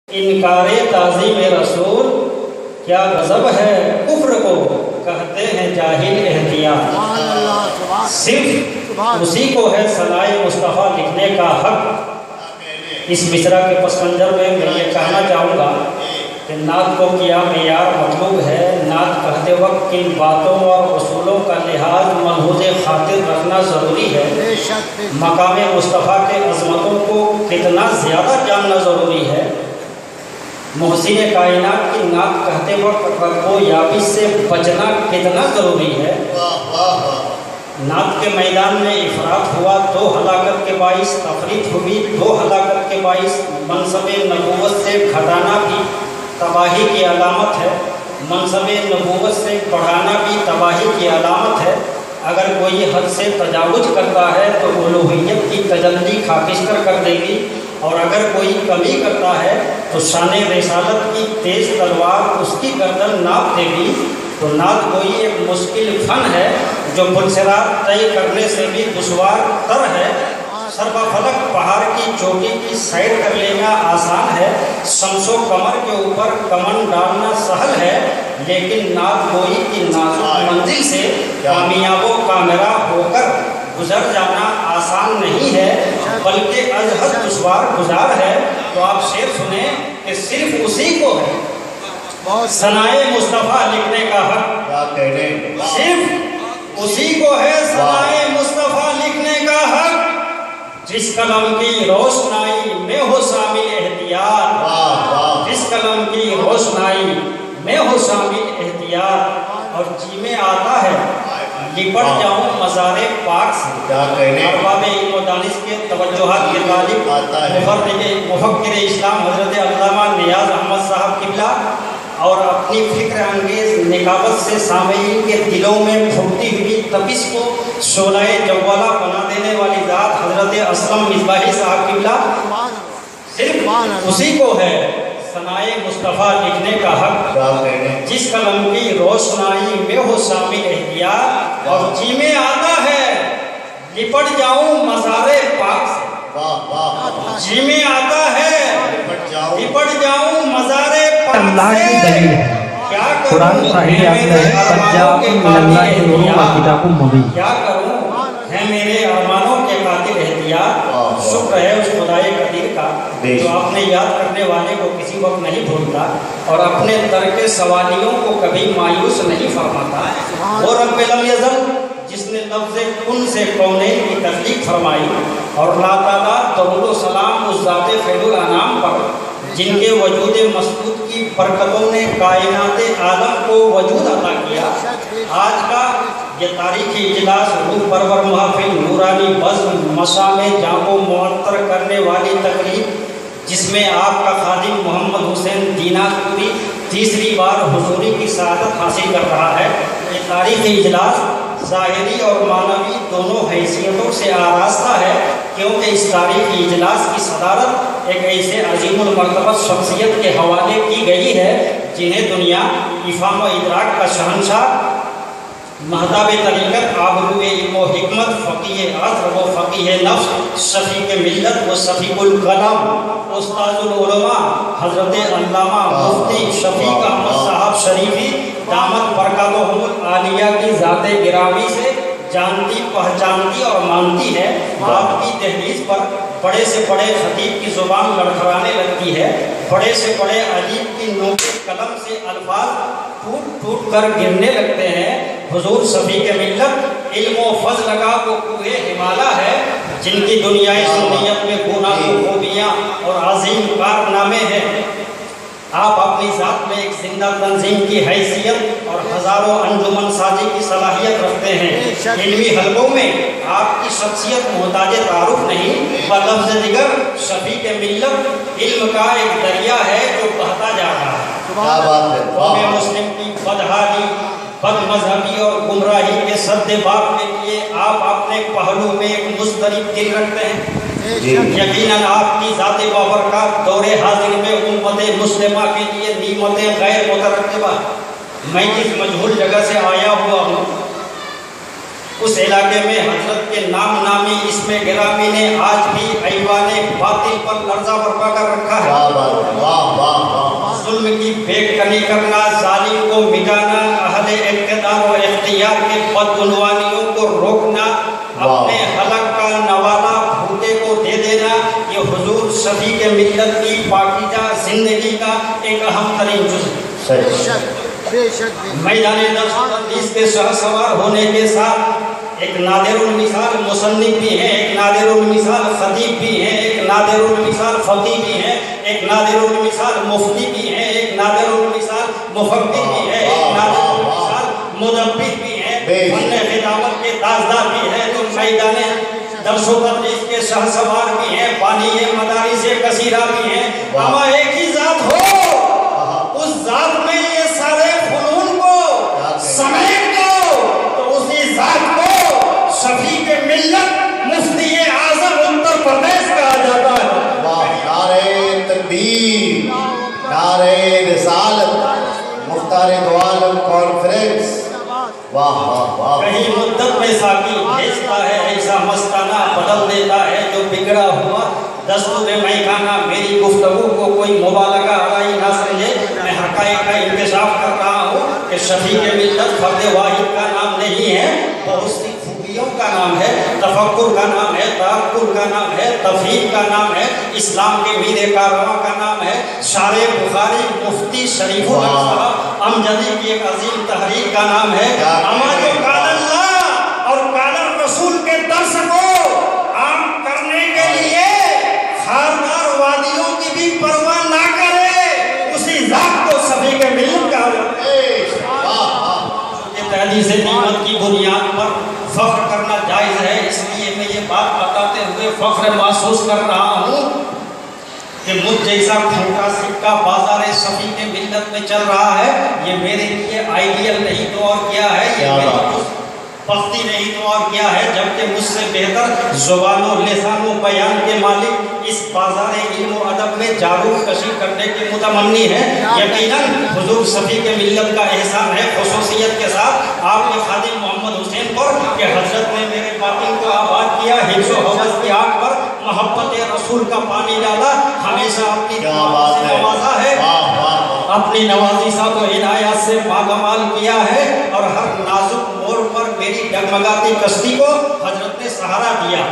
انکار تعظیم رسول کیا غضب ہے کفر کو کہتے ہیں جاہل احتیاط۔ صرف اسی کو ہے ثنائے مصطفیٰ لکھنے کا حق۔ اس مصرع کے پس منظر میں یہ کہنا چاہوں گا کہ نعت کو کیا معیار مطلوب ہے۔ نعت کہتے وقت کن باتوں اور اصولوں کا لحاظ ملحوظ خاطر رکھنا ضروری ہے۔ مقام مصطفیٰ کے عظمتوں کو کتنا زیادہ جاننا ضروری ہے۔ محسن کائنات کی نعت کہتے وقت رگ و یابس سے بچنا کتنا ضروری ہے۔ نعت کے میدان میں افراط ہوا تو ہلاکت کے باعث، تفریط ہوئی تو ہلاکت کے باعث۔ منصب نبوت سے گھٹانا بھی تباہی کی علامت ہے، منصب نبوت سے بڑھانا بھی تباہی کی علامت ہے۔ اگر کوئی حد سے تجاوز کرتا ہے تو الوہیت کی تجلی خاکستر کر دے گی، اور اگر کوئی کمی کرتا ہے تو شان رسالت کی تیز تلوار اس کی گردن ناپ دے گی۔ تو نعت گوئی ایک مشکل فن ہے جو پلسرات طے کرنے سے بھی دشوار تر ہے۔ سربا فلک پہاڑ کی چوٹی کی سیر کر لینا آسان ہے، شمس و قمر کے اوپر کمن ڈالنا سہل ہے، لیکن نعت گوئی کی نازک منزل سے کامیاب و کامیاب ہو کر گزر جانا آسان نہیں ہے، بلکہ از حد دشوار گزار ہے۔ تو آپ شعر سنیں کہ صرف اسی کو ہے ثنائے مصطفیٰ لکھنے کا حق، صرف اسی کو ہے ثنائے مصطفیٰ لکھنے کا حق۔ جس قلم کی روشنائی میں ہو شامل احتیاط، جس قلم کی روشنائی میں ہو شامل احتیاط، اور جی میں آتا ہے لپٹ جاؤں مزار پاک سے۔ ارباب علم و دانش کے توجہات کے طالب مفکر اسلام حضرت علامہ نیاز احمد صاحب قبلہ اور اپنی فکر انگیز نکابت سے سامعین کے دلوں میں پھوٹتی ہوئی تپش کو شعلہ جوالہ بنا دینے والی ذات حضرت اسلم مصباحی صاحب قبلہ، صرف اسی کو ہے ثنائے مصطفیٰ لکھنے کا حق۔ جس قلم کی روشنائی میں ہو شامل احتیاط، اور جی میں آتا ہے لپٹ جاؤں مزار پاک سے، جی میں آتا ہے لپٹ جاؤں مزار پاک سے۔ قرآن صحیح آتا ہے قد من اللہ کے نور و کتاب مبین۔ کیا کروں ہے میرے ارمانوں کے قاتل احتیاط۔ شکر ہے اس خدائے قدیر کا جو اپنے یاد کرنے والے کو کسی وقت نہیں بھولتا، اور اپنے ترک سوالیوں کو کبھی مایوس نہیں فرماتا۔ وہ رب لم یزل جس نے لفظ کن سے کونین کی تخلیق فرمائی، اور لا تعداد درود و سلام اس ذات فعل الانام پر جن کے وجود مسعود کی برکتوں نے کائنات عالم کو وجود عطا کیا۔ آج کا یہ تاریخی اجلاس روح پرور محفل، نورانی بزم، مشام جاں کو معطر کرنے والی تقریب، جس میں آپ کا خادم محمد حسین دیناز پوری تیسری بار حضوری کی سعادت حاصل کر رہا ہے۔ یہ تاریخی اجلاس ظاہری اور معنوی دونوں حیثیتوں سے آراستہ ہے، کیونکہ اس تاریخی اجلاس کی صدارت ایک ایسے عظیم المرتبہ شخصیت کے حوالے کی گئی ہے جنہیں دنیا افہام و ادراک کا شہنشاہ، مہتاب طریقت، آبرو علم و حکمت، فقیہ عصر و فقیہ نفس، شفیق ملت و شفیق القلم، استاد العلماء حضرت علامہ مفتی شفیق احمد صاحب شریفی دامت برکاتہم العالیہ کی ذات گرامی سے جانتی، پہچانتی اور مانتی ہے۔ آپ کی دہلیز پر بڑے سے بڑے خطیب کی زبان لڑکھڑانے لگتی ہے، بڑے سے بڑے ادیب کی نوک قلم سے الفاظ ٹوٹ ٹوٹ کر گرنے لگتے ہیں۔ حضور شفیق ملت علم و فضل کا وہ کوہ ہمالیہ ہے جن کی دنیائے سنیت میں گناہ خوبیاں اور عظیم کارنامے ہیں۔ آپ اپنی ذات میں ایک زندہ تنظیم کی حیثیت اور ہزاروں انجمن سازی کی صلاحیت رکھتے ہیں۔ علمی حلقوں میں آپ کی شخصیت محتاج تعارف نہیں، بلفظ دیگر شفیق ملت علم کا ایک دریا ہے جو بہتا جا رہا ہے۔ قوم مسلم کی بدحالی، بد مذہبی اور گمراہی کے سد باب کے لیے آپ اپنے پہلو میں ایک مضطرب دل رکھتے ہیں۔ یقیناً آپ کی ذات بابرکات دور حاضر میں امت مسلمہ کے لیے نعمتیں غیر مترتبہ۔ میں جس مجہول جگہ سے آیا ہوا ہوں اس علاقے میں حضرت کے نام نامی اسم گرامی نے آج بھی ایوان باطل پر لرزہ برپا کر رکھا ہے۔ ظلم کی بیک کنی کرنا، ظالم کو مٹانا، اہل اقتدار و اختیار کے بدعنوانیوں کو روکنا، اپنے حلق کا نوالا بھوکے کو دے دینا، یہ حضور شفیع ملت کی پاکیزہ زندگی کا ایک اہم ترین جزو ہے۔ میدان درس و تدریس کے شہسوار ہونے کے ساتھ ایک نادر المثال مصنف بھی ہیں، ایک نادر المثال خطیب بھی ہیں، ایک نادر المثال فقیہ بھی ہیں، ایک نادر المثال مفتی بھی ہیں، ایک نادر المثال مفکر بھی ہیں، ایک نادر المثال مدبر بھی ہیں، فن خطابت کے تاجدار بھی ہیں، تو میدان درس و تدریس کے شہسوار بھی ہیں، بانی مدارس کثیرہ بھی ہیں۔ اما ایک ہی ذات ہو، اس ذات میں یہ سارے فنون کو سمیٹ دو، تو اسی ذات کو شفیع ملت مفتی اعظم اتر پردیش کہا جاتا ہے۔ نعرہ تکبیر، نعرہ رسالت، مختار دو عالم کانفرنس، واہ واہ واہ۔ کہیں مدت میں ساقی بھیجتا ہے ایسا مستانہ، بدل دیتا ہے جو بگڑا ہوا دستور میخانہ۔ میری گفتگو کو کوئی مبالغہ آرائی نہ سمجھے، میں حقائق کا انکشاف کر رہا ہوں کہ شفیع ملت فرد واحد کا نام نہیں ہے، بہت سی خوبیوں کا نام ہے، تفکر کا نام ہے، تعقل کا نام ہے، تفہیم کا نام ہے، اسلام کے میر کارواں کا نام ہے، شارع بخاری مفتی شریف صاحب امجدی کی ایک عظیم تحریک کا نام ہے۔ اما جو قال اللہ اور قال رسول کے درس کو عام کرنے کے لیے خاردار وادیوں کی بھی پرواہ نہ کرے، اسی ذات کو شفیع ملت کہا جاتا ہے۔ تحدیث نعمت کی بنیاد پر فخر کرنا جائز ہے، اس لیے میں یہ بات بتاتے ہوئے فخر محسوس کر رہا ہوں کہ مجھ جیسا کھوٹا سکہ بازار شفیع ملت میں چل رہا ہے، یہ میرے لیے آئیڈیل نہیں تو اور کیا ہے، یہ میری پختی نہیں تو اور کیا ہے، جبکہ مجھ سے بہتر زبان و لسان و بیان کے مالک اس بازار علم و ادب میں جارو کشی کرنے کے متمنی ہے۔ یقیناً حضور شفیع ملت کا احسان ہے خصوصیت کے ساتھ آپ کے خادم محمد حسین پر کہ حضرت نے میرے باطن کو آباد کیا، حفظ و حفظ کی آگ پر محبت رسول کا پانی ڈالا، ہمیشہ اپنی سے نوازا ہے، اپنی نوازشات و عنایات سے ماگمال کیا ہے، اور ہر نازک موڑ پر میری ڈگمگاتی کشتی کو حضرت نے سہارا دیا۔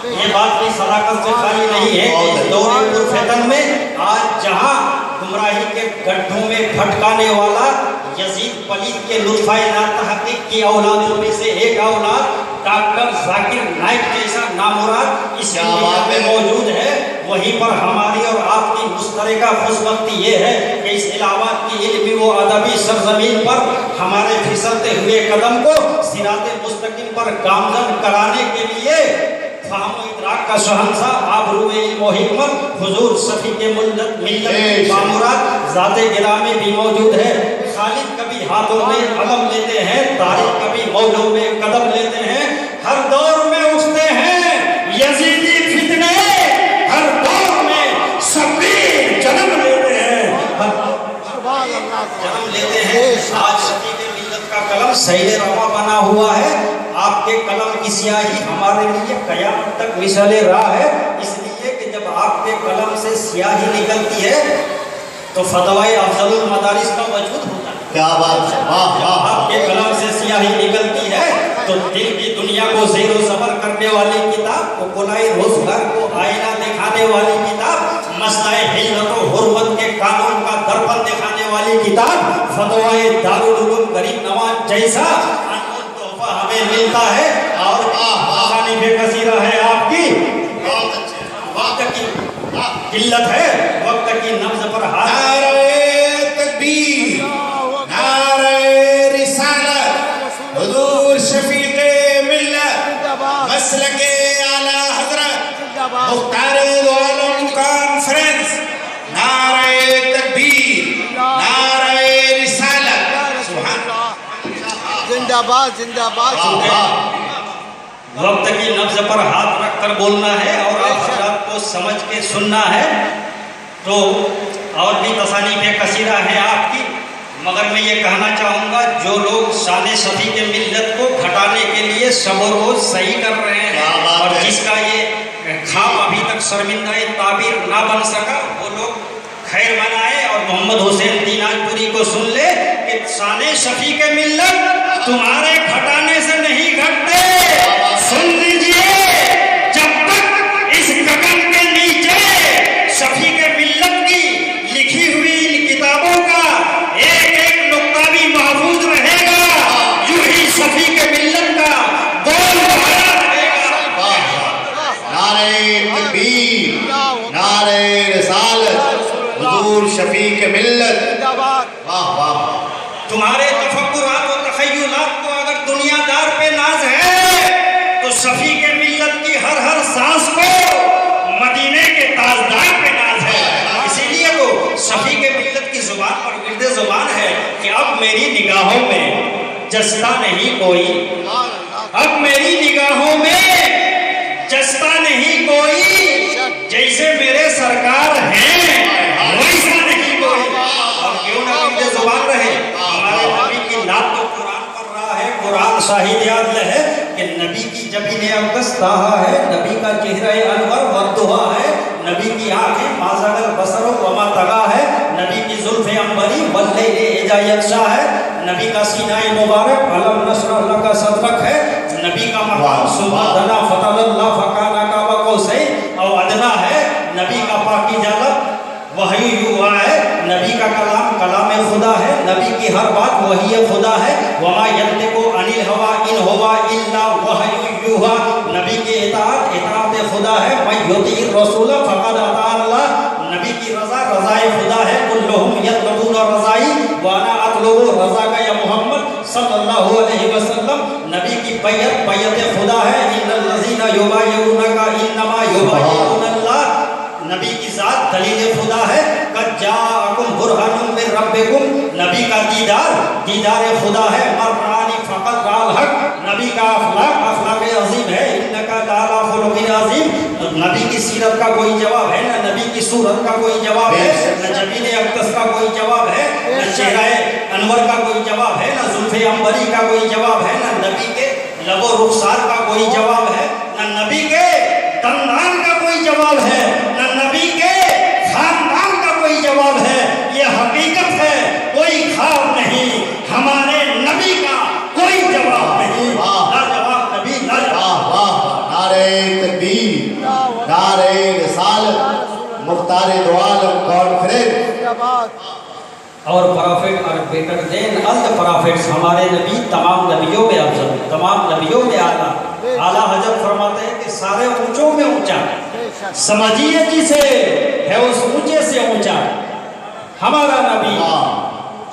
یہ بات کی صداقت سے خالی نہیں ہے کہ اس دور پرفتن میں آج جہاں گمراہی کے گڈھوں میں بھٹکانے والا یزید پلید کے لطفہ ناتحقیق کی اولادوں میں سے ایک اولاد ڈاکٹر ذاکر نائک جیسا نامراد اس دنیا میں موجود ہے، وہیں پر ہماری اور آپ کی مشترکہ خوشبختی یہ ہے کہ اس علاوات کی علمی و ادبی سرزمین پر ہمارے پھسلتے ہوئے قدم کو صراط مستقیم پر گامزن کرانے کے لیے فہم و ادراک کا شہنشاہ آبرو علم و حکمت حضور شفیع ملت کی بامراد ذات گرامی بھی موجود ہے۔ خالد کبھی ہاتھوں میں علم لیتے ہیں، طارق کبھی موضوع میں قدم لیتے ہیں، ہر دور میں اٹھتے ہیں یزیدی فتنے، ہر دور میں شبیر جنم لیتے ہیں، جنم لیتے ہیں۔ آج شفیع ملت کا قلم سیل روا بنا ہوا ہے، آپ کے قلم کی سیاہی ہمارے لیے قیامت تک مثال راہ ہے، اس لیے کہ جب آپ کے قلم سے سیاہی نکلتی ہے تو فتوائے افضل المدارس کا وجود ہوتا ہے۔ کیا بات ہے، واہ واہ۔ آپ کے قلم سے سیاہی نکلتی ہے تو دل کی دنیا کو زیر و زبر کرنے والی کتاب، کو کلائی روزگار کو آئینہ دکھانے والی کتاب، مسئلہ حلت و حرمت کے قانون کا درپن دکھانے والی کتاب، فتوائے دارالعلوم غریب نواز جیسا ہمیں ملتا ہے، اور آسانی بے کثیرہ ہے آپ کی، وقت کی قلت ہے، وقت کی نبض پر ہاتھ۔ نعرہ تکبیر، نعرہ رسالت، حضور شفیع ملت، مسلک اعلی حضرت، مختار دو عالم کانفرنس، نعرہ تکبیر، نعرہ رسالت، سبحان اللہ، زندہ باد، زندہ باد۔ وقت کی نبض پر ہاتھ رکھ کر بولنا ہے اور آپ حضرات کو سمجھ کے سننا ہے، تو اور بھی تصانیف کثیرہ ہے آپ کی، مگر میں یہ کہنا چاہوں گا جو لوگ شان شفیع ملت کو گھٹانے کے لیے شب و روز صحیح کر رہے ہیں اور جس کا یہ خواب ابھی تک شرمندہ تعبیر نہ بن سکا، وہ لوگ خیر منائیں اور محمد حسین دیناجپوری کو سن لے کہ شان شفیق ملت تمہارے گھٹانے سے نہیں گھٹتے. سن لیجئے جب تک اس گگن کے نیچے شفیق ملت کی لکھی ہوئی ان کتابوں کا ایک ایک نقطہ بھی محفوظ رہے گا, یوں ہی شفیق ملت کا بول بھرا رہے گا. نعرہ تکبیر, نعرہ رسالت, حضور شفیق ملت. واہ واہ. تمہارے تفکرات و تخیلات کو اگر دنیا دار پہ ناز ہے تو شفیق ملت کی ہر ہر سانس کو مدینے کے تاجدار پہ ناز ہے. اسی لیے وہ شفیق ملت کی زبان پر ورد زبان ہے کہ اب میری نگاہوں میں جستا نہیں کوئی, اب میری نگاہوں میں جستا نہیں کوئی, جیسے میرے سرکار ہیں ویسا نہیں کوئی. اور کیوں نہ ورد زبان رہے, ہمارے نبی کی نعت تو قرآن پڑھ رہا ہے, قرآن شاہد یاد ہے کہ نبی کی جبین اقدس تاہا ہے, نبی کا چہرہ انور وردہا ہے, نبی کی آنکھیں مازغ البصر وما طغا ہے, نبی کی زلف عنبری واللیل اذا یغشا ہے, نبی کا سینہ مبارک علم نشرح لک صدرک ہے, نبی کا مقام صبح دنا فتح اللہ فکان قاب قوسین او ادنا ہے, نبی کا پاکیزہ لب وحی یوحا ہے, نبی کا کلام کلام خدا ہے, نبی کی ہر بات وحی خدا ہے, وما ینطق عن الہوی ان ہوا الا وحی یوحا, نبی کی اطاعت اطاعت خدا ہے, من یطیع الرسول فقد اطاع اللہ, نبی کی رضا رضائے خدا ہے, کلہم یطلبون رضائی وانا اطلب رضاک یا محمد صلی اللہ علیہ وسلم, نبی کی بیعت بیعت خدا ہے, ان الذین یبایعونک انما یبایعون اللہ, نبی کی ذات دلیل خدا ہے, قد جاءکم برہان من ربکم, نبی کا دیدار دیدار خدا ہے, مرانی فقط رال حق, نبی کا اخلاق اخلاق عظیم ہے, انکا لعلی خلق عظیم, نبی کی سیرت کا کوئی جواب ہے, نہ نبی کی صورت کا کوئی جواب ہے, نہ جبین اقدس کا کوئی جواب ہے, نہ چہرہ انور کا کوئی جواب ہے, نہ زلف عنبری کا کوئی جواب ہے, نہ نبی کے لب و رخسار کا کوئی جواب ہے, نہ نبی کے دندان کا کوئی جواب ہے, نہ نبی کے خاندان کا کوئی جواب ہے. یہ حقیقت ہے, کوئی خواب نہیں, ہمارے نبی کا کوئی جواب نہیں. لاجواب نبی لاجواب. نعرہ تکبیر, نعرہ رسالت, مختار دو عالم کانفرنس. اور پرافٹ اور بیٹر دین الد پرافٹس, ہمارے نبی تمام نبیوں میں افضل, تمام نبیوں میں اعلیٰ. اعلیٰ حضرت فرماتے ہیں کہ سارے اونچوں میں اونچا, سمجھیے جسے ہے اس اونچے سے اونچا ہمارا نبی.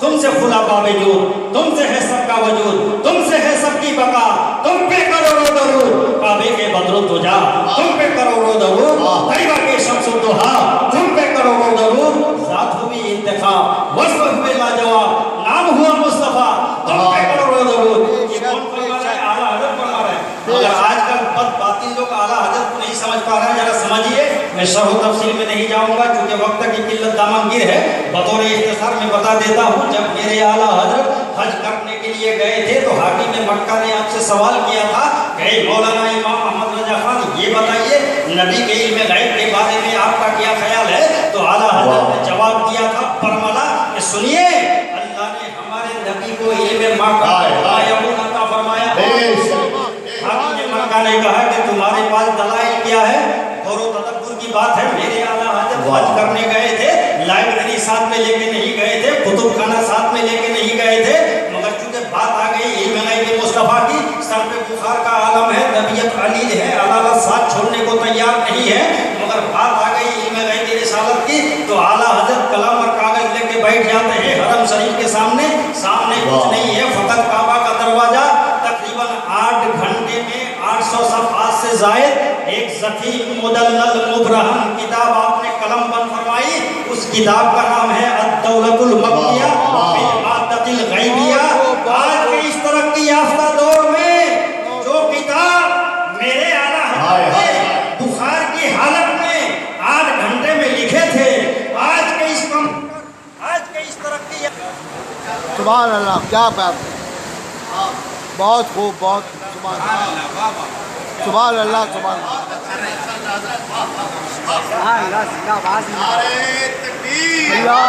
تم سے کھلا باوجود, تم سے ہے سب کا وجود, تم سے ہے سب کی بقا, تم پہ کروڑوں درود, کعبے کے بدر الدجا تم پہ کروڑوں درود, طیبہ کے شمس الضحا تم پہ کروڑوں درود, ذات ہوئی انتخاب وصف ہوئے لاجواب, نام ہوا مصطفیٰ تم پہ کروڑوں درود. یہ کون فرما رہا ہے؟ اعلیٰ حضرت فرما رہا ہے. اگر آج کل بد باطل لوگ اعلیٰ حضرت کو نہیں سمجھ پا رہا ہے, ذرا سمجھیے. میں شرح و تفصیل میں نہیں جاؤں گا چونکہ وقت کی قلت دامنگیر ہے, بطور اختصار میں بتا دیتا ہوں. جب میرے اعلیٰ حضرت حج کرنے کے لیے گئے تھے تو حاکم مکہ نے آپ سے سوال کیا تھا کہ مولانا امام احمد رضا خان یہ بتائیے نبی کے علم غیب کے بارے میں آپ کا کیا خیال ہے؟ تو اعلیٰ حضرت نے جواب دیا تھا برملا کہ سنیے, اللہ نے ہمارے نبی کو علم عطا فرمایا. حاکم مکہ نے کہا کہ تمہارے پاس دلائل کیا ہے؟ غور و تدبر کی بات ہے. میرے اعلیٰ حضرت حج کرنے گئے تھے, لائبریری ساتھ میں لے کے نہیں گئے تھے, کتب خانہ ساتھ میں لے کے نہیں گئے تھے, مگر چونکہ بات آ گئی علم غیب مصطفیٰ کی, سر پہ بخار کا عالم ہے, طبیعت علیل ہے, عدالت ساتھ چھوڑنے کو تیار نہیں ہے, مگر بات آ گئی علم غیب رسالت کی, تو اعلیٰ حضرت قلم اور کاغذ لے کے بیٹھ جاتے ہیں حرم شریف کے سامنے. سامنے کچھ نہیں ہے, فقط کعبہ کا دروازہ. تقریباً 8 گھنٹے میں 800 صفحات سے زائد ایک ذکی مدلل مبرہن کتاب آپ نے قلم بند فرمائی. اس کتاب کا نام ہے الدولۃ المکیہ فی المادۃ الغیبیہ. آج کے اس ترقی یافتہ دور میں جو کتاب میرے اعلیٰ حضرت نے بخار کی حالت میں 8 گھنٹے میں لکھے تھے, آج کے اس ترقی. سبحان اللہ, کیا بات, بہت خوب, بہت سبحان اللہ, سبحان اللہ, سبحان اللہ. نعرہ تکبیر. اللہ